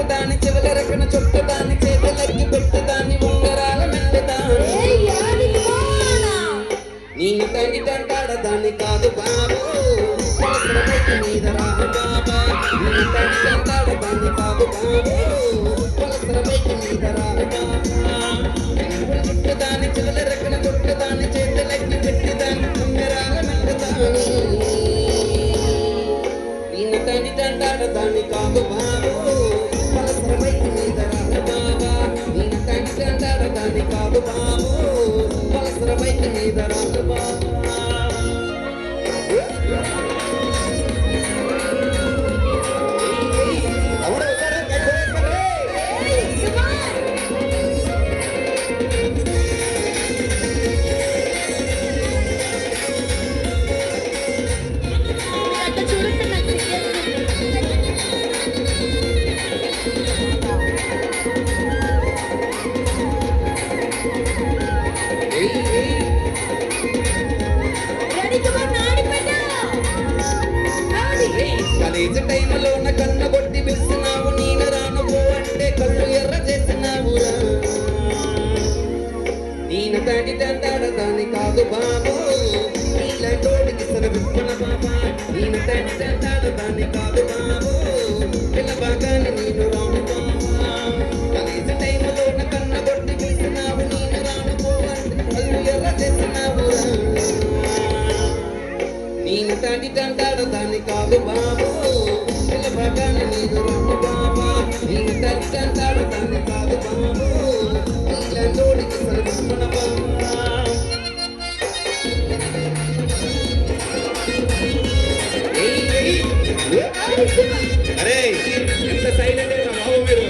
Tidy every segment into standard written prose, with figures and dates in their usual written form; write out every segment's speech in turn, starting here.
చుట్టదాని చెవుల రకన చుట్టదాని చేతులకి పెట్టుదాని ఉంగరాల మెట్టదాని నేను తండ్రి తంటాడదాన్ని కాదు బాబు మీద రాహ బాబా నేను తండ్రి తంటాడదాన్ని కాదు బాబు వలసల బైక్ మీద రాహ బాబా చుట్టదాని చెవుల రకన చుట్టదాని చేతులకి పెట్టుదాని ఉంగరాల మెట్టదాని నేను తండ్రి తంటాడదాన్ని కాదు బాబు దాని కాదు బాబు వలసల బైక్ మీద రాదు బాబు కాలేజ్ టైంలో నా కన్న కొట్టి పిలిచినావు నేను రాను పో అంటే కళ్ళు ఎర్ర చేసినావురా నేను తండ్రి తంటాడదాన్ని కాదు బాబు నీళ్ళతోడికి సరవిప్పన బాబా నేను తండ్రి తంటాడదాన్ని కాదు బాబు పిల్ల బాగానే నేను రాను బాబా కాలేజ్ టైంలో నా కన్న కొట్టి పిలిచినావు నేను రాను పో అంటే కళ్ళు ఎర్ర చేసినావురా నేను తండ్రి తంటాడదాన్ని కాదు బాబు పిల్ల బాగానే నేను రాను బాబా నేను తండ్రి తంటాడదాన్ని కాదు బాబు నీళ్ళతోడికి సరవిప్పన బాబా అరే ఎంత సైలెంట్ అయినా బాబు మీరు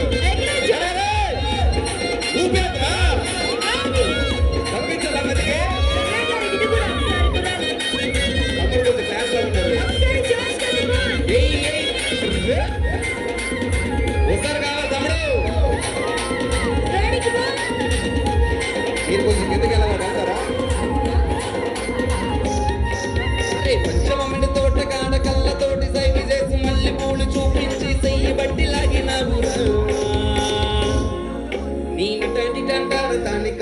వస్తారు కావాలి తమ్ముడు మీరు కొంచెం కిందకి వెళ్ళారా